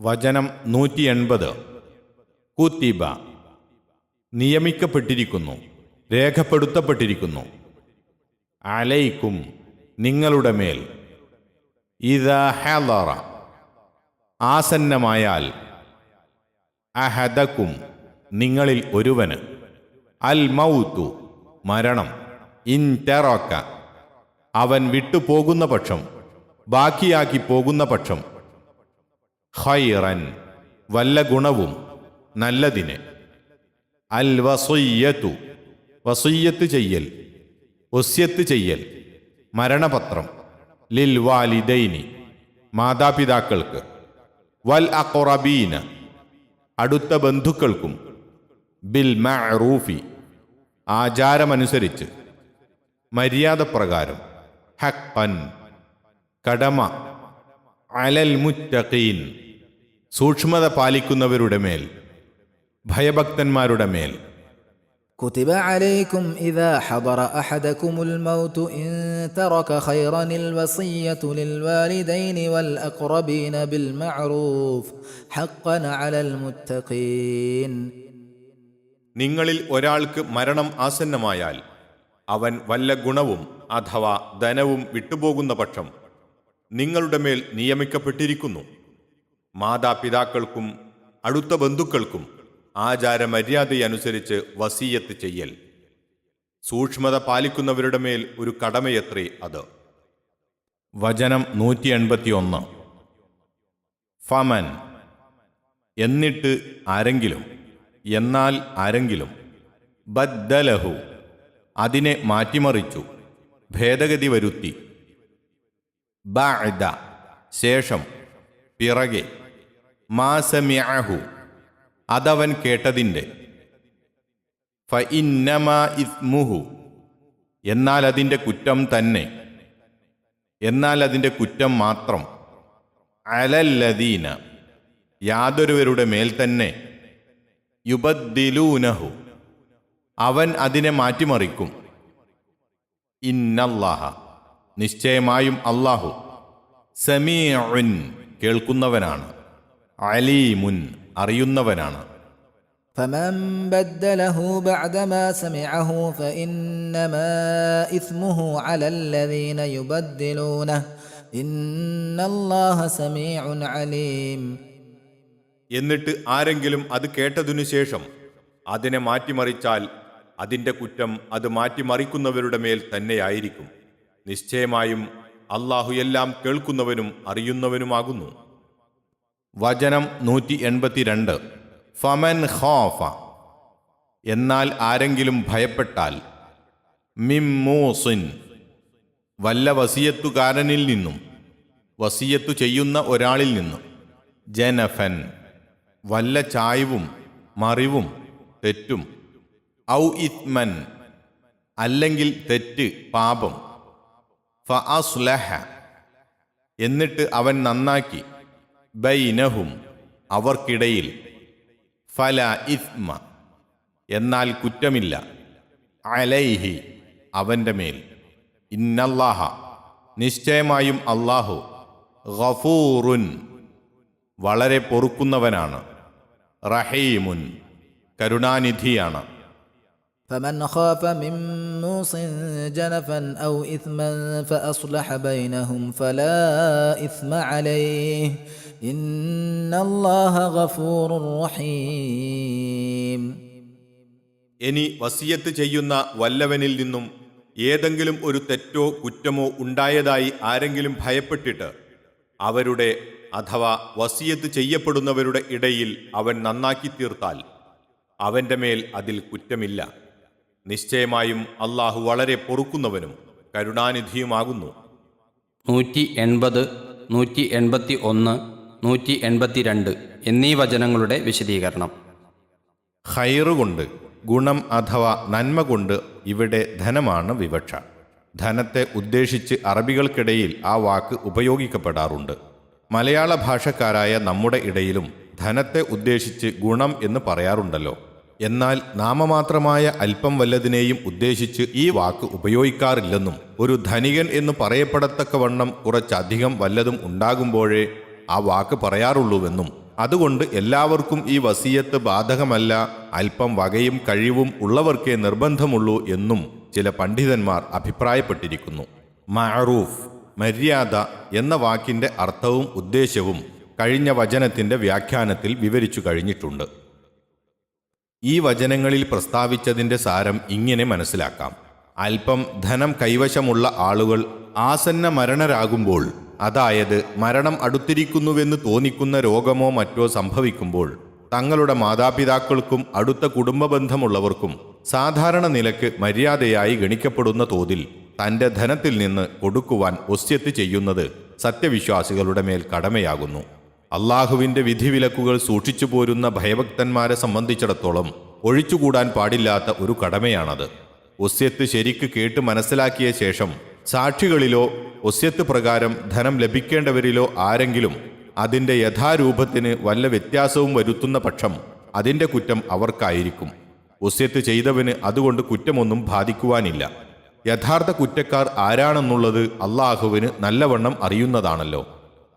വചനം 180. കുത്തിബ, നിയമിക്കപ്പെട്ടിരിക്കുന്നു, രേഖപ്പെടുത്തപ്പെട്ടിരിക്കുന്നു. അലൈക്കും, നിങ്ങളുടെ മേൽ. ഇദാ ഹളറ, ആസന്നമായാൽ. അഹദക്കും, നിങ്ങളിൽ ഒരുവന്. അൽ മൗതു, മരണം. ഇൻ തറക, അവൻ വിട്ടുപോകുന്ന പക്ഷം, ബാക്കിയാക്കി പോകുന്ന പക്ഷം. ഖൈറൻ, വല്ല ഗുണവും, നല്ലതിന്. അൽ വസിയ്യത്തു, വസിയ്യത്ത് ചെയ്യൽ, വസ്യത്ത് ചെയ്യൽ, മരണപത്രം. ലിൽ വാലിദൈനി, മാതാപിതാക്കൾക്ക്. വൽ അഖ്റബീന, അടുത്ത ബന്ധുക്കൾക്കും. ബിൽ മഅറൂഫി, ആചാരമനുസരിച്ച്, മര്യാദ പ്രകാരം. ഹഖ്ഖൻ, കടമ. അലൽ മുത്തഖീൻ, സൂക്ഷ്മത പാലിക്കുന്നവരുടെ മേൽ, ഭയഭക്തന്മാരുടെ മേൽ. كتب عليكم إذا حضر أحدكم الموت إن ترك خيرا الوصية للوالدين والأقربين بالمعروف حقا على المتقين. നിങ്ങളിൽ ഒരാൾക്ക് മരണം ആസന്നമായാൽ അവൻ വല്ല ഗുണവും അഥവാ ധനവും വിട്ടുപോകുന്ന പക്ഷം നിങ്ങളുടെ മേൽ നിയമിക്കപ്പെട്ടിരിക്കുന്നു. മാതാപിതാക്കൾക്കും അടുത്ത ബന്ധുക്കൾക്കും ആചാരമര്യാദയനുസരിച്ച് വസിയത്ത് ചെയ്യൽ. സൂക്ഷ്മത പാലിക്കുന്നവരുടെ മേൽ ഒരു കടമയത്രേ അത്. വചനം 181. ഫമൻ, എന്നിട്ട് ആരെങ്കിലും, എന്നാൽ ആരെങ്കിലും. ബദ്ദലഹു, അതിനെ മാറ്റിമറിച്ചു, ഭേദഗതി വരുത്തി. ബഅദ, ശേഷം, പിറകെ. മാ സമിഅഹു, അതവൻ കേട്ടതിൻ്റെ. ഫഇന്നമാ ഇസ്മുഹു, എന്നാൽ അതിൻ്റെ കുറ്റം തന്നെ, എന്നാൽ അതിൻ്റെ കുറ്റം മാത്രം. അലല്ലദീന, യാതൊരുവരുടെ മേൽ തന്നെ. യുബദ്ദിലൂനഹു, അവൻ അതിനെ മാറ്റിമറിക്കും. ഇന്നല്ലാഹ, നിശ്ചയമായും അല്ലാഹു. സമീഉൻ, കേൾക്കുന്നവനാണ്. അലീമുൻ, അറിയുന്നവനാണ്. فمن بدله بعدما سمعه فإنما إثمه على الذين يبدلونه إن الله سميع عليم. എന്നിട്ട് ആരെങ്കിലും അത് കേട്ടതിനു ശേഷം അതിനെ മാറ്റിമറിച്ചാൽ അതിൻ്റെ കുറ്റം അത് മാറ്റിമറിക്കുന്നവരുടെ മേൽ തന്നെയായിരിക്കും. നിശ്ചയമായും അല്ലാഹു എല്ലാം കേൾക്കുന്നവനും അറിയുന്നവനുമാകുന്നു. വചനം 182. ഫമൻ ഖാഫ, എന്നാൽ ആരെങ്കിലും ഭയപ്പെട്ടാൽ. മിമ്മൂസിൻ, വല്ല വസിയത്തുകാരനിൽ നിന്നും, വസിയത്തു ചെയ്യുന്ന ഒരാളിൽ നിന്നും. ജനഫൻ, വല്ല ചായ്വും മറിവും തെറ്റും. ഔ ഇത്മൻ, അല്ലെങ്കിൽ തെറ്റ് പാപം. ഫഅസ്ലഹ, എന്നിട്ട് അവൻ നന്നാക്കി. ബൈനഹും, അവർക്കിടയിൽ. ഫല ഇസ്മ, എന്നാൽ കുറ്റമില്ല. അലൈഹി, അവൻ്റെ മേൽ. ഇന്നല്ലാഹ, നിശ്ചയമായും അല്ലാഹു. ഗഫൂറുൻ, വളരെ പൊറുക്കുന്നവനാണ്. റഹീമുൻ, കരുണാനിധിയാണ്. فمن خاف من موص جنفا أو إثما فأصلح بينهم فلا إثم عليه إن الله غفور رحيم. ഇനി വസിയത്ത് ചെയ്യുന്ന വല്ലവനിൽ നിന്നും ഏതെങ്കിലും ഒരു തെറ്റോ കുറ്റമോ ഉണ്ടായതായി ആരെങ്കിലും ഭയപ്പെട്ടിട്ട് അവരുടെ അഥവാ വസിയത്ത് ചെയ്യപ്പെടുന്നവരുടെ ഇടയിൽ അവൻ നന്നാക്കി തീർത്താൽ അവൻ്റെ മേൽ അതിൽ കുറ്റമില്ല. നിശ്ചയമായും അല്ലാഹു വളരെ പൊറുക്കുന്നവനും കരുണാനിധിയുമാകുന്നു. 180, 181, 182 എന്നീ വചനങ്ങളുടെ വിശദീകരണം. ഖൈറ് കൊണ്ട്, ഗുണം അഥവാ നന്മ കൊണ്ട് ഇവിടെ ധനമാണ് വിവക്ഷ. ധനത്തെ ഉദ്ദേശിച്ച് അറബികൾക്കിടയിൽ ആ വാക്ക് ഉപയോഗിക്കപ്പെടാറുണ്ട്. മലയാള ഭാഷക്കാരായ നമ്മുടെ ഇടയിലും ധനത്തെ ഉദ്ദേശിച്ച് ഗുണം എന്ന് പറയാറുണ്ടല്ലോ. എന്നാൽ നാമമാത്രമായ അല്പം വല്ലതിനെയും ഉദ്ദേശിച്ച് ഈ വാക്ക് ഉപയോഗിക്കാറില്ലെന്നും ഒരു ധനികൻ എന്ന് പറയപ്പെടത്തക്കവണ്ണം കുറച്ചധികം വല്ലതും ഉണ്ടാകുമ്പോഴേ ആ വാക്ക് പറയാറുള്ളൂവെന്നും അതുകൊണ്ട് എല്ലാവർക്കും ഈ വസിയത്ത് ബാധകമല്ല, അല്പം വകയും കഴിവും ഉള്ളവർക്കേ നിർബന്ധമുള്ളൂ എന്നും ചില പണ്ഡിതന്മാർ അഭിപ്രായപ്പെട്ടിരിക്കുന്നു. മഅറൂഫ്, മര്യാദ എന്ന വാക്കിന്റെ അർത്ഥവും ഉദ്ദേശ്യവും കഴിഞ്ഞ വചനത്തിന്റെ വ്യാഖ്യാനത്തിൽ വിവരിച്ചു കഴിഞ്ഞിട്ടുണ്ട്. ഈ വചനങ്ങളിൽ പ്രസ്താവിച്ചതിന്റെ സാരം ഇങ്ങനെ മനസ്സിലാക്കാം. അല്പം ധനം കൈവശമുള്ള ആളുകൾ ആസന്ന മരണരാകുമ്പോൾ, അതായത് മരണം അടുത്തിരിക്കുന്നുവെന്ന് തോന്നിക്കുന്ന രോഗമോ മറ്റോ സംഭവിക്കുമ്പോൾ, തങ്ങളുടെ മാതാപിതാക്കൾക്കും അടുത്ത കുടുംബബന്ധമുള്ളവർക്കും സാധാരണ നിലക്ക് മര്യാദയായി ഗണിക്കപ്പെടുന്ന തോതിൽ തൻ്റെ ധനത്തിൽ നിന്ന് കൊടുക്കുവാൻ വസിയത്ത് ചെയ്യുന്നത് സത്യവിശ്വാസികളുടെ മേൽ കടമയാകുന്നു. അള്ളാഹുവിൻ്റെ വിധിവിലക്കുകൾ സൂക്ഷിച്ചു പോരുന്ന ഭയഭക്തന്മാരെ സംബന്ധിച്ചിടത്തോളം ഒഴിച്ചുകൂടാൻ പാടില്ലാത്ത ഒരു കടമയാണത്. വസിയത്ത് ശരിക്ക് കേട്ട് മനസ്സിലാക്കിയ ശേഷം സാക്ഷികളിലോ വസിയത്ത് പ്രകാരം ധനം ലഭിക്കേണ്ടവരിലോ ആരെങ്കിലും അതിൻ്റെ യഥാരൂപത്തിന് വല്ല വ്യത്യാസവും വരുത്തുന്ന പക്ഷം അതിൻ്റെ കുറ്റം അവർക്കായിരിക്കും. വസിയത്ത് ചെയ്തവന് അതുകൊണ്ട് കുറ്റമൊന്നും ബാധിക്കുവാനില്ല. യഥാർത്ഥ കുറ്റക്കാർ ആരാണെന്നുള്ളത് അള്ളാഹുവിന് നല്ലവണ്ണം അറിയുന്നതാണല്ലോ.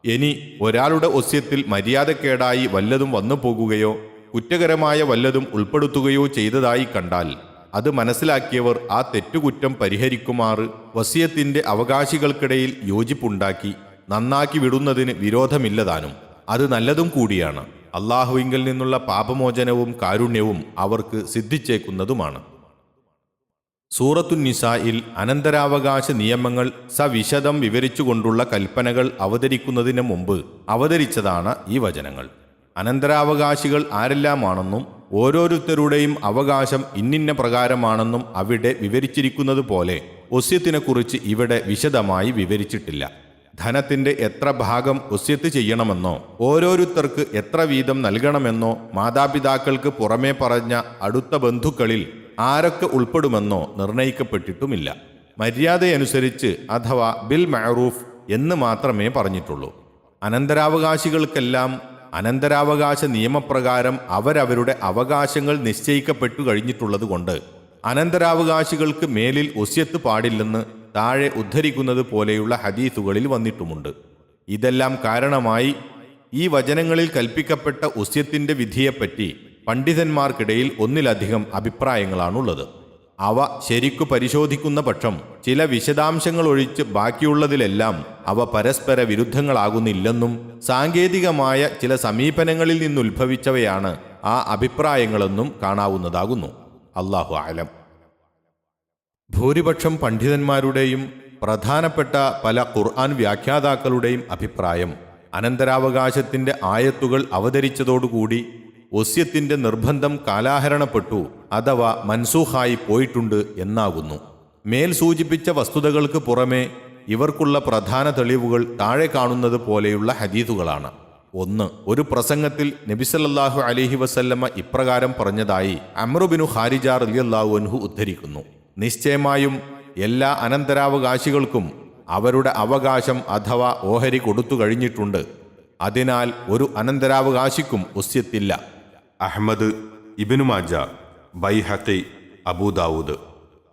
ഇനി ഒരാളുടെ വസിയത്തിൽ മര്യാദക്കേടായി വല്ലതും വന്നു പോകുകയോ കുറ്റകരമായ വല്ലതും ഉൾപ്പെടുത്തുകയോ ചെയ്തതായി കണ്ടാൽ അത് മനസ്സിലാക്കിയവർ ആ തെറ്റുകുറ്റം പരിഹരിക്കുമാറ് വസിയത്തിന്റെ അവകാശികൾക്കിടയിൽ യോജിപ്പുണ്ടാക്കി നന്നാക്കി വിടുന്നതിന് വിരോധമില്ലതാനും. അത് നല്ലതും കൂടിയാണ്. അള്ളാഹുവിങ്കിൽ നിന്നുള്ള പാപമോചനവും കാരുണ്യവും അവർക്ക് സിദ്ധിച്ചേക്കുന്നതുമാണ്. സൂറത്തുന്നിസായിൽ അനന്തരാവകാശ നിയമങ്ങൾ സവിശദം വിവരിച്ചുകൊണ്ടുള്ള കൽപ്പനകൾ അവതരിക്കുന്നതിന് മുമ്പ് അവതരിച്ചതാണ് ഈ വചനങ്ങൾ. അനന്തരാവകാശികൾ ആരെല്ലാമാണെന്നും ഓരോരുത്തരുടെയും അവകാശം ഇന്നിന്ന പ്രകാരമാണെന്നും അവിടെ വിവരിച്ചിരിക്കുന്നത് പോലെ വസിയത്തിനെക്കുറിച്ച് ഇവിടെ വിശദമായി വിവരിച്ചിട്ടില്ല. ധനത്തിന്റെ എത്ര ഭാഗം വസിയത്ത് ചെയ്യണമെന്നോ ഓരോരുത്തർക്ക് എത്ര വീതം നൽകണമെന്നോ മാതാപിതാക്കൾക്ക് പുറമേ പറഞ്ഞ അടുത്ത ബന്ധുക്കളിൽ ആരൊക്കെ ഉൾപ്പെടുമെന്നോ നിർണയിക്കപ്പെട്ടിട്ടുമില്ല. മര്യാദയനുസരിച്ച് അഥവാ ബിൽ മഅറൂഫ് എന്ന് മാത്രമേ പറഞ്ഞിട്ടുള്ളൂ. അനന്തരാവകാശികൾക്കെല്ലാം അനന്തരാവകാശ നിയമപ്രകാരം അവരവരുടെ അവകാശങ്ങൾ നിശ്ചയിക്കപ്പെട്ടു കഴിഞ്ഞിട്ടുള്ളതുകൊണ്ട് അനന്തരാവകാശികൾക്ക് മേലിൽ വസിയത്ത് പാടില്ലെന്ന് താഴെ ഉദ്ധരിക്കുന്നത് പോലെയുള്ള ഹദീസുകളിൽ വന്നിട്ടുമുണ്ട്. ഇതെല്ലാം കാരണമായി ഈ വചനങ്ങളിൽ കൽപ്പിക്കപ്പെട്ട വസിയത്തിന്റെ വിധിയെപ്പറ്റി പണ്ഡിതന്മാർക്കിടയിൽ ഒന്നിലധികം അഭിപ്രായങ്ങളാണുള്ളത്. അവ ശരിക്കു പരിശോധിക്കുന്ന പക്ഷം ചില വിശദാംശങ്ങൾ ഒഴിച്ച് ബാക്കിയുള്ളതിലെല്ലാം അവ പരസ്പര വിരുദ്ധങ്ങളാകുന്നില്ലെന്നും സാങ്കേതികമായ ചില സമീപനങ്ങളിൽ നിന്നുത്ഭവിച്ചവയാണ് ആ അഭിപ്രായങ്ങളെന്നും കാണാവുന്നതാകുന്നു. അല്ലാഹു അഅലം. ഭൂരിപക്ഷം പണ്ഡിതന്മാരുടെയും പ്രധാനപ്പെട്ട പല ഖുർആൻ വ്യാഖ്യാതാക്കളുടെയും അഭിപ്രായം അനന്തരാവകാശത്തിന്റെ ആയത്തുകൾ അവതരിച്ചതോടുകൂടി വസിയത്തിന്റെ നിർബന്ധം കാലാഹരണപ്പെട്ടു അഥവാ മൻസൂഖായി പോയിട്ടുണ്ട് എന്നാകുന്നു. മേൽ സൂചിപ്പിച്ച വസ്തുതകൾക്ക് പുറമെ ഇവർക്കുള്ള പ്രധാന തെളിവുകൾ താഴെ കാണുന്നത് പോലെയുള്ള ഹദീസുകളാണ്. 1. ഒരു പ്രസംഗത്തിൽ നബി സല്ലല്ലാഹു അലൈഹി വസല്ലമ ഇപ്രകാരം പറഞ്ഞതായി അംറു ബിനു ഖാരിജ റളിയല്ലാഹു അൻഹു ഉദ്ധരിക്കുന്നു: നിശ്ചയമായും എല്ലാ അനന്തരാവകാശികൾക്കും അവരുടെ അവകാശം അഥവാ ഓഹരി കൊടുത്തു കഴിഞ്ഞിട്ടുണ്ട്. അതിനാൽ ഒരു അനന്തരാവകാശിക്കും വസിയത്തില്ല. അഹ്മദ്, ഇബ്നു മാജ, ബൈഹഖി, അബൂദാവൂദ്.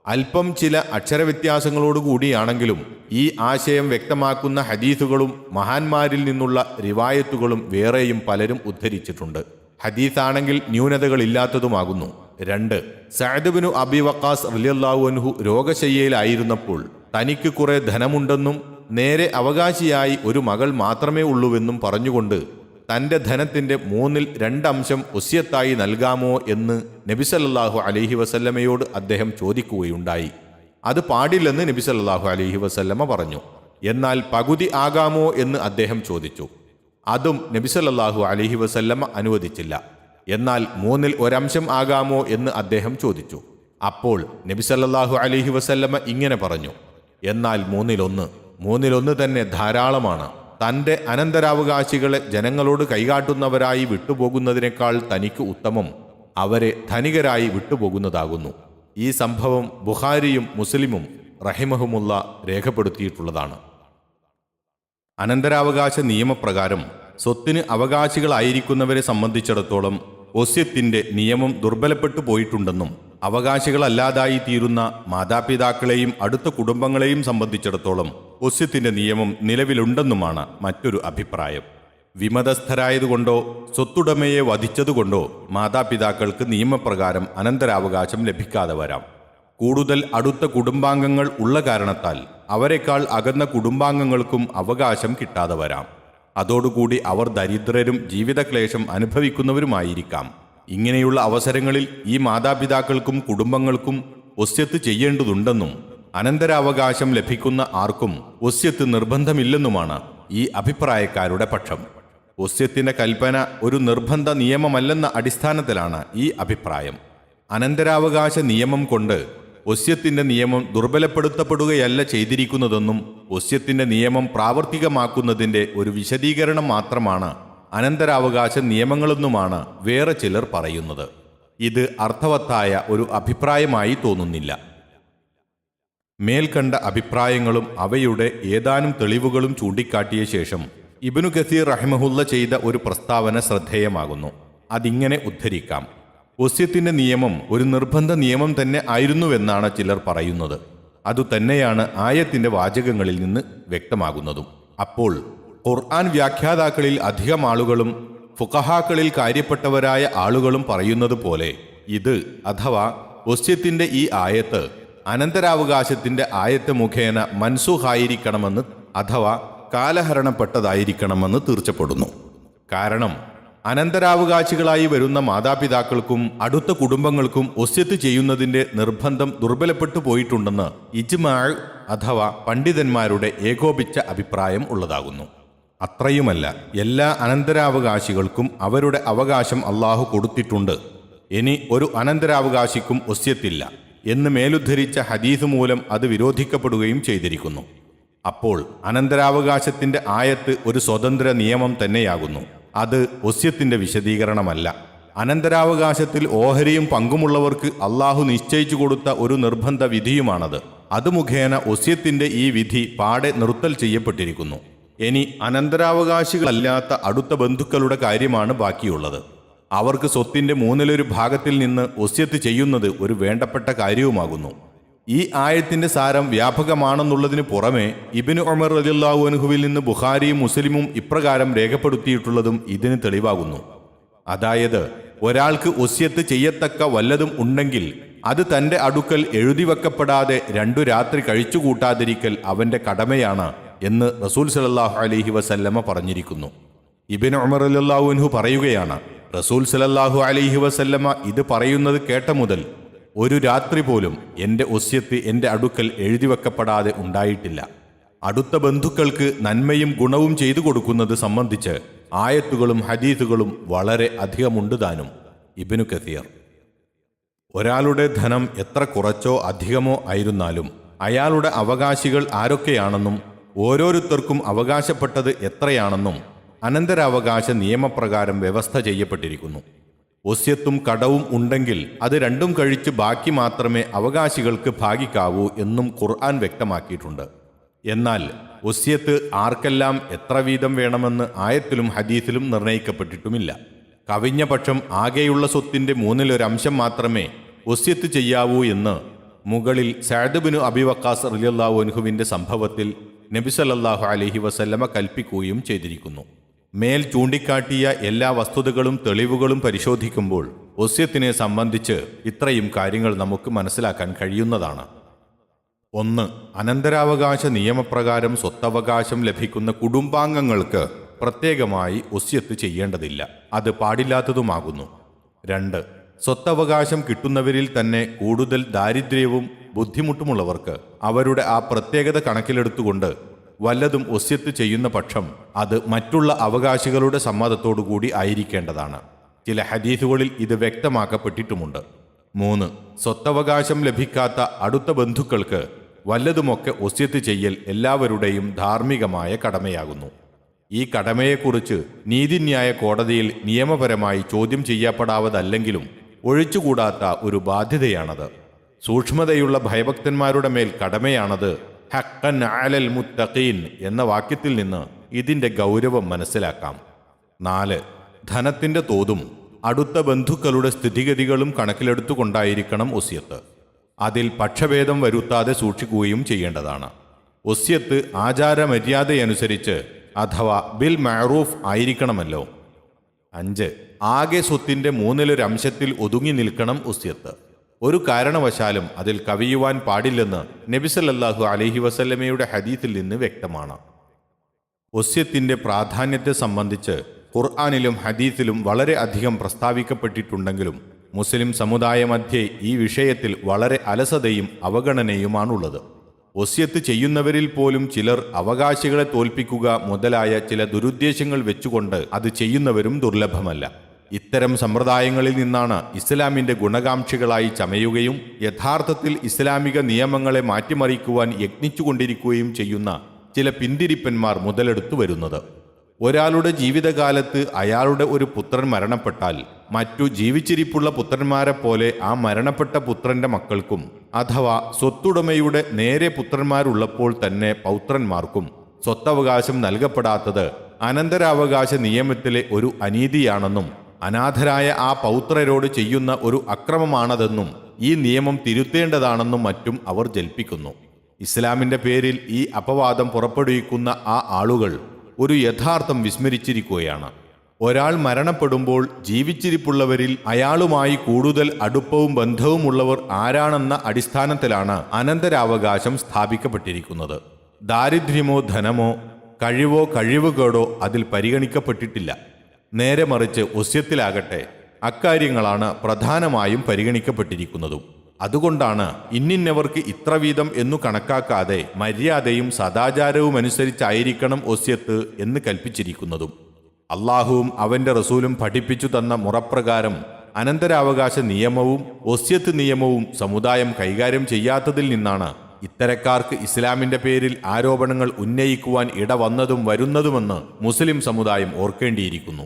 അല്പം ചില അക്ഷരവ്യത്യാസങ്ങളോടുകൂടിയാണെങ്കിലും ഈ ആശയം വ്യക്തമാക്കുന്ന ഹദീസുകളും മഹാന്മാരിൽ നിന്നുള്ള റിവായത്തുകളും വേറെയും പലരും ഉദ്ധരിച്ചിട്ടുണ്ട്. ഹദീസാണെങ്കിൽ ന്യൂനതകളില്ലാത്തതുമാകുന്നു. 2. സഅദ് ബിനു അബി വഖാസ് റളിയല്ലാഹു അൻഹു രോഗശയ്യയിലായിരുന്നപ്പോൾ തനിക്ക് കുറെ ധനമുണ്ടെന്നും നേരെ അവകാശിയായി ഒരു മകൾ മാത്രമേ ഉള്ളൂവെന്നും പറഞ്ഞുകൊണ്ട് തൻ്റെ ധനത്തിൻ്റെ 2/3 വസിയത്തായി നൽകാമോ എന്ന് നബി സല്ലല്ലാഹു അലൈഹി വസല്ലമയോട് അദ്ദേഹം ചോദിക്കുകയുണ്ടായി. അത് പാടില്ലെന്ന് നബി സല്ലല്ലാഹു അലൈഹി വസല്ലമ പറഞ്ഞു. എന്നാൽ പകുതി ആകാമോ എന്ന് അദ്ദേഹം ചോദിച്ചു. അതും നബി സല്ലല്ലാഹു അലൈഹി വസല്ലമ അനുവദിച്ചില്ല. എന്നാൽ 1/3 ആകാമോ എന്ന് അദ്ദേഹം ചോദിച്ചു. അപ്പോൾ നബി സല്ലല്ലാഹു അലൈഹി വസല്ലമ ഇങ്ങനെ പറഞ്ഞു: എന്നാൽ 1/3 തന്നെ ധാരാളമാണ്. തൻ്റെ അനന്തരാവകാശികളെ ജനങ്ങളോട് കൈകാട്ടുന്നവരായി വിട്ടുപോകുന്നതിനേക്കാൾ തനിക്ക് ഉത്തമം അവരെ ധനികരായി വിട്ടുപോകുന്നതാകുന്നു. ഈ സംഭവം ബുഖാരിയും മുസ്ലിമും റഹിമഹുമുള്ള രേഖപ്പെടുത്തിയിട്ടുള്ളതാണ്. അനന്തരാവകാശ നിയമപ്രകാരം സ്വത്തിന് അവകാശികളായിരിക്കുന്നവരെ സംബന്ധിച്ചിടത്തോളം വസിയത്തിന്റെ നിയമം ദുർബലപ്പെട്ടു പോയിട്ടുണ്ടെന്നും അവകാശികളല്ലാതായി തീരുന്ന മാതാപിതാക്കളെയും അടുത്ത കുടുംബങ്ങളെയും സംബന്ധിച്ചിടത്തോളം വസിയത്തിന്റെ നിയമം നിലവിലുണ്ടെന്നുമാണ് മറ്റൊരു അഭിപ്രായം. വിമതസ്ഥരായതുകൊണ്ടോ സ്വത്തുടമയെ വധിച്ചതുകൊണ്ടോ മാതാപിതാക്കൾക്ക് നിയമപ്രകാരം അനന്തരാവകാശം ലഭിക്കാതെ വരാം. കൂടുതൽ അടുത്ത കുടുംബാംഗങ്ങൾ ഉള്ള കാരണത്താൽ അവരെക്കാൾ അകന്ന കുടുംബാംഗങ്ങൾക്കും അവകാശം കിട്ടാതെ വരാം. അതോടുകൂടി അവർ ദരിദ്രരും ജീവിതക്ലേശം അനുഭവിക്കുന്നവരുമായിരിക്കാം. ഇങ്ങനെയുള്ള അവസരങ്ങളിൽ ഈ മാതാപിതാക്കൾക്കും കുടുംബങ്ങൾക്കും വസ്യത്ത് ചെയ്യേണ്ടതുണ്ടെന്നും അനന്തരാവകാശം ലഭിക്കുന്ന ആർക്കും വസ്യത്ത് നിർബന്ധമില്ലെന്നുമാണ് ഈ അഭിപ്രായക്കാരുടെ പക്ഷം. വസ്യത്തിന്റെ കൽപ്പന ഒരു നിർബന്ധ നിയമമല്ലെന്ന അടിസ്ഥാനത്തിലാണ് ഈ അഭിപ്രായം. അനന്തരാവകാശ നിയമം കൊണ്ട് വസ്യത്തിന്റെ നിയമം ദുർബലപ്പെടുത്തപ്പെടുകയല്ല ചെയ്തിരിക്കുന്നതെന്നും വസ്യത്തിന്റെ നിയമം പ്രാവർത്തികമാക്കുന്നതിന്റെ ഒരു വിശദീകരണം മാത്രമാണ് അനന്തരാവകാശ നിയമങ്ങളെന്നുമാണ് വേറെ ചിലർ പറയുന്നത്. ഇത് അർത്ഥവത്തായ ഒരു അഭിപ്രായമായി തോന്നുന്നില്ല. മേൽക്കണ്ട അഭിപ്രായങ്ങളും അവയുടെ ഏതാനും തെളിവുകളും ചൂണ്ടിക്കാട്ടിയ ശേഷം ഇബ്നു കസീർ റഹിമഹുല്ല ചെയ്ത ഒരു പ്രസ്താവന ശ്രദ്ധേയമാകുന്നു. അതിങ്ങനെ ഉദ്ധരിക്കാം: വസ്യത്തിന്റെ നിയമം ഒരു നിർബന്ധ നിയമം തന്നെ ആയിരുന്നുവെന്നാണ് ചിലർ പറയുന്നത്. അതുതന്നെയാണ് ആയത്തിന്റെ വാചകങ്ങളിൽ നിന്ന് വ്യക്തമാകുന്നതും. അപ്പോൾ ഖുർആൻ വ്യാഖ്യാതാക്കളിൽ അധികം ആളുകളും ഫുഖഹാക്കളിൽ കാര്യപ്പെട്ടവരായ ആളുകളും പറയുന്നത് പോലെ ഇത് അഥവാ വസ്യത്തിന്റെ ഈ ആയത്ത് അനന്തരാവകാശത്തിന്റെ ആയത്ത് മുഖേന മൻസൂഖായിരിക്കണമെന്ന് അഥവാ കാലഹരണപ്പെട്ടതായിരിക്കണമെന്ന് തീർച്ചപ്പെടുന്നു. കാരണം അനന്തരാവകാശികളായി വരുന്ന മാതാപിതാക്കൾക്കും അടുത്ത കുടുംബങ്ങൾക്കും വസ്യത്ത് ചെയ്യുന്നതിന്റെ നിർബന്ധം ദുർബലപ്പെട്ടു പോയിട്ടുണ്ടെന്ന് ഇജ്മാഅ് അഥവാ പണ്ഡിതന്മാരുടെ ഏകോപിച്ച അഭിപ്രായം ഉള്ളതാകുന്നു. അത്രയുമല്ല, എല്ലാ അനന്തരാവകാശികൾക്കും അവരുടെ അവകാശം അള്ളാഹു കൊടുത്തിട്ടുണ്ട്. ഇനി ഒരു അനന്തരാവകാശിക്കും വസ്യത്തില്ല എന്ന് മേലുദ്ധരിച്ച ഹദീസ് മൂലം അത് വിരോധിക്കപ്പെടുകയും ചെയ്തിരിക്കുന്നു. അപ്പോൾ അനന്തരാവകാശത്തിന്റെ ആയത്ത് ഒരു സ്വതന്ത്ര നിയമം തന്നെയാകുന്നു. അത് വസ്യത്തിന്റെ വിശദീകരണമല്ല. അനന്തരാവകാശത്തിൽ ഓഹരിയും പങ്കുമുള്ളവർക്ക് അള്ളാഹു നിശ്ചയിച്ചു കൊടുത്ത ഒരു നിർബന്ധ വിധിയുമാണത്. അത് മുഖേന വസ്യത്തിന്റെ ഈ വിധി പാടെ നിർത്തൽ ചെയ്യപ്പെട്ടിരിക്കുന്നു. ഇനി അനന്തരാവകാശികളല്ലാത്ത അടുത്ത ബന്ധുക്കളുടെ കാര്യമാണ് ബാക്കിയുള്ളത്. അവർക്ക് സ്വത്തിന്റെ 1/3 ഭാഗത്തിൽ നിന്ന് വസ്യത്ത് ചെയ്യുന്നത് ഒരു വേണ്ടപ്പെട്ട കാര്യവുമാകുന്നു. ഈ ആയത്തിന്റെ സാരം വ്യാപകമാണെന്നുള്ളതിന് പുറമെ ഇബ്നു ഉമർ റളിയല്ലാഹു അൻഹുവിൽ നിന്ന് ബുഖാരിയും മുസ്ലിമും ഇപ്രകാരം രേഖപ്പെടുത്തിയിട്ടുള്ളതും ഇതിന് തെളിവാകുന്നു. അതായത്, ഒരാൾക്ക് വസ്യത്ത് ചെയ്യത്തക്ക വല്ലതും ഉണ്ടെങ്കിൽ അത് തന്റെ അടുക്കൽ എഴുതിവെക്കപ്പെടാതെ 2 രാത്രി കഴിച്ചുകൂട്ടാതിരിക്കൽ അവന്റെ കടമയാണ് എന്ന് റസൂൽ സല്ലല്ലാഹു അലൈഹി വസല്ലമ പറഞ്ഞിരിക്കുന്നു. ഇബ്നു ഉമർ റളിയല്ലാഹു അൻഹു പറയുകയാണ്, റസൂൽ സല്ലല്ലാഹു അലൈഹി വസല്ലമ ഇത് പറയുന്നത് കേട്ട മുതൽ ഒരു രാത്രി പോലും എൻ്റെ വസ്യത്ത് എൻ്റെ അടുക്കൽ എഴുതിവെക്കപ്പെടാതെ ഉണ്ടായിട്ടില്ല. അടുത്ത ബന്ധുക്കൾക്ക് നന്മയും ഗുണവും ചെയ്തു കൊടുക്കുന്നത് സംബന്ധിച്ച് ആയത്തുകളും ഹദീസുകളും വളരെ അധികമുണ്ട് താനും. ഇബ്നു കസീർ. ഒരാളുടെ ധനം എത്ര കുറച്ചോ അധികമോ ആയിരുന്നാലും അയാളുടെ അവകാശികൾ ആരൊക്കെയാണെന്നും ഓരോരുത്തർക്കും അവകാശപ്പെട്ടത് എത്രയാണെന്നും അനന്തരാവകാശ നിയമപ്രകാരം വ്യവസ്ഥ ചെയ്യപ്പെട്ടിരിക്കുന്നു. വസ്യത്തും കടവും ഉണ്ടെങ്കിൽ അത് രണ്ടും കഴിച്ച് ബാക്കി മാത്രമേ അവകാശികൾക്ക് ഭാഗിക്കാവൂ എന്നും ഖുർആൻ വ്യക്തമാക്കിയിട്ടുണ്ട്. എന്നാൽ വസ്യത്ത് ആർക്കെല്ലാം എത്ര വീതം വേണമെന്ന് ആയത്തിലും ഹദീസിലും നിർണയിക്കപ്പെട്ടിട്ടുമില്ല. കവിഞ്ഞ പക്ഷം ആകെയുള്ള സ്വത്തിന്റെ 1/3 മാത്രമേ വസ്യത്ത് ചെയ്യാവൂ എന്ന് മുകളിൽ സഅദ് ബിൻ അബി വഖാസ് റളിയല്ലാഹു അൻഹുവിന്റെ സംഭവത്തിൽ നബി സല്ലല്ലാഹു അലൈഹി വസല്ലമ കൽപ്പിക്കുകയും ചെയ്തിരിക്കുന്നു. മേൽ ചൂണ്ടിക്കാട്ടിയ എല്ലാ വസ്തുതകളും തെളിവുകളും പരിശോധിക്കുമ്പോൾ വസ്യത്തിനെ സംബന്ധിച്ച് ഇത്രയും കാര്യങ്ങൾ നമുക്ക് മനസ്സിലാക്കാൻ കഴിയുന്നതാണ്. 1. അനന്തരാവകാശ നിയമപ്രകാരം സ്വത്തവകാശം ലഭിക്കുന്ന കുടുംബാംഗങ്ങൾക്ക് പ്രത്യേകമായി വസ്യത്ത് ചെയ്യേണ്ടതില്ല. അത് പാടില്ലാത്തതുമാകുന്നു. 2. സ്വത്തവകാശം കിട്ടുന്നവരിൽ തന്നെ കൂടുതൽ ദാരിദ്ര്യവും ബുദ്ധിമുട്ടുമുള്ളവർക്ക് അവരുടെ ആ പ്രത്യേകത കണക്കിലെടുത്തുകൊണ്ട് വല്ലതും വസ്യത്ത് ചെയ്യുന്ന പക്ഷം അത് മറ്റുള്ള അവകാശികളുടെ സമ്മതത്തോടുകൂടി ആയിരിക്കേണ്ടതാണ്. ചില ഹദീസുകളിൽ ഇത് വ്യക്തമാക്കപ്പെട്ടിട്ടുമുണ്ട്. 3. സ്വത്തവകാശം ലഭിക്കാത്ത അടുത്ത ബന്ധുക്കൾക്ക് വല്ലതുമൊക്കെ വസ്യത്ത് ചെയ്യൽ എല്ലാവരുടെയും ധാർമ്മികമായ കടമയാകുന്നു. ഈ കടമയെക്കുറിച്ച് നീതിന്യായ കോടതിയിൽ നിയമപരമായി ചോദ്യം ചെയ്യപ്പെടാവതല്ലെങ്കിലും ഒഴിച്ചുകൂടാത്ത ഒരു ബാധ്യതയാണത്. സൂക്ഷ്മതയുള്ള ഭയഭക്തന്മാരുടെ മേൽ കടമയാണത്. ഹഖ്ഖൻ അലൽ മുത്തഖീൻ എന്ന വാക്യത്തിൽ നിന്ന് ഇതിന്റെ ഗൗരവം മനസ്സിലാക്കാം. 4. ധനത്തിന്റെ തോതും അടുത്ത ബന്ധുക്കളുടെ സ്ഥിതിഗതികളും കണക്കിലെടുത്തുകൊണ്ടായിരിക്കണം വസ്യത്ത്. അതിൽ പക്ഷഭേദം വരുത്താതെ സൂക്ഷിക്കുകയും ചെയ്യേണ്ടതാണ്. വസ്യത്ത് ആചാരമര്യാദയനുസരിച്ച് അഥവാ ബിൽ മഅറൂഫ് ആയിരിക്കണമല്ലോ. 5. ആകെ സ്വത്തിൻ്റെ 1/3 ഒതുങ്ങി നിൽക്കണം വസിയത്ത്. ഒരു കാരണവശാലും അതിൽ കവിയുവാൻ പാടില്ലെന്ന് നബി സല്ലല്ലാഹു അലൈഹി വസല്ലമയുടെ ഹദീസിൽ നിന്ന് വ്യക്തമാണ്. വസിയത്തിൻ്റെ പ്രാധാന്യത്തെ സംബന്ധിച്ച് ഖുർആനിലും ഹദീസിലും വളരെ അധികം പ്രസ്താവിക്കപ്പെട്ടിട്ടുണ്ടെങ്കിലും മുസ്ലിം സമുദായമധ്യേ ഈ വിഷയത്തിൽ വളരെ അലസതയും അവഗണനയുമാണുള്ളത്. വസിയത്ത് ചെയ്യുന്നവരിൽ പോലും ചിലർ അവകാശികളെ തോൽപ്പിക്കുക മുതലായ ചില ദുരുദ്ദേശങ്ങൾ വെച്ചുകൊണ്ട് അത് ചെയ്യുന്നവരും ദുർലഭമല്ല. ഇത്തരം സമ്പ്രദായങ്ങളിൽ നിന്നാണ് ഇസ്ലാമിൻ്റെ ഗുണകാംക്ഷികളായി ചമയുകയും യഥാർത്ഥത്തിൽ ഇസ്ലാമിക നിയമങ്ങളെ മാറ്റിമറിക്കുവാൻ യത്നിച്ചുകൊണ്ടിരിക്കുകയും ചെയ്യുന്ന ചില പിന്തിരിപ്പന്മാർ മുതലെടുത്തു വരുന്നത്. ഒരാളുടെ ജീവിതകാലത്ത് അയാളുടെ ഒരു പുത്രൻ മരണപ്പെട്ടാൽ മറ്റു ജീവിച്ചിരിപ്പുള്ള പുത്രന്മാരെ പോലെ ആ മരണപ്പെട്ട പുത്രന്റെ മക്കൾക്കും അഥവാ സ്വത്തുടമയുടെ നേരെ പുത്രന്മാരുള്ളപ്പോൾ തന്നെ പൗത്രന്മാർക്കും സ്വത്തവകാശം നൽകപ്പെടാത്തത് അനന്തരാവകാശ നിയമത്തിലെ ഒരു അനീതിയാണെന്നും അനാഥരായ ആ പൗത്രരോട് ചെയ്യുന്ന ഒരു അക്രമമാണതെന്നും ഈ നിയമം തിരുത്തേണ്ടതാണെന്നും മറ്റും അവർ ജൽപ്പിക്കുന്നു. ഇസ്ലാമിൻ്റെ പേരിൽ ഈ അപവാദം പുറപ്പെടുവിക്കുന്ന ആ ആളുകൾ ഒരു യഥാർത്ഥം വിസ്മരിച്ചിരിക്കുകയാണ്. ഒരാൾ മരണപ്പെടുമ്പോൾ ജീവിച്ചിരിപ്പുള്ളവരിൽ അയാളുമായി കൂടുതൽ അടുപ്പവും ബന്ധവുമുള്ളവർ ആരാണെന്ന അടിസ്ഥാനത്തിലാണ് അനന്തരാവകാശം സ്ഥാപിക്കപ്പെട്ടിരിക്കുന്നത്. ദാരിദ്ര്യമോ ധനമോ കഴിവോ കഴിവുകേടോ അതിൽ പരിഗണിക്കപ്പെട്ടിട്ടില്ല. നേരെ മറിച്ച് വസിയത്തിലാകട്ടെ അക്കാര്യങ്ങളാണ് പ്രധാനമായും പരിഗണിക്കപ്പെട്ടിരിക്കുന്നതും. അതുകൊണ്ടാണ് ഇന്നിന്നവർക്ക് ഇത്ര വീതം എന്നു കണക്കാക്കാതെ മര്യാദയും സദാചാരവുമനുസരിച്ചായിരിക്കണം വസിയത്ത് എന്ന് കൽപ്പിച്ചിരിക്കുന്നതും. അള്ളാഹുവും അവൻ്റെ റസൂലും പഠിപ്പിച്ചു തന്ന മുറപ്രകാരം അനന്തരാവകാശ നിയമവും വസിയത്ത് നിയമവും സമുദായം കൈകാര്യം ചെയ്യാത്തതിൽ നിന്നാണ് ഇത്തരക്കാർക്ക് ഇസ്ലാമിൻ്റെ പേരിൽ ആരോപണങ്ങൾ ഉന്നയിക്കുവാൻ ഇടവന്നതും വരുന്നതുമെന്ന് മുസ്ലിം സമുദായം ഓർക്കേണ്ടിയിരിക്കുന്നു.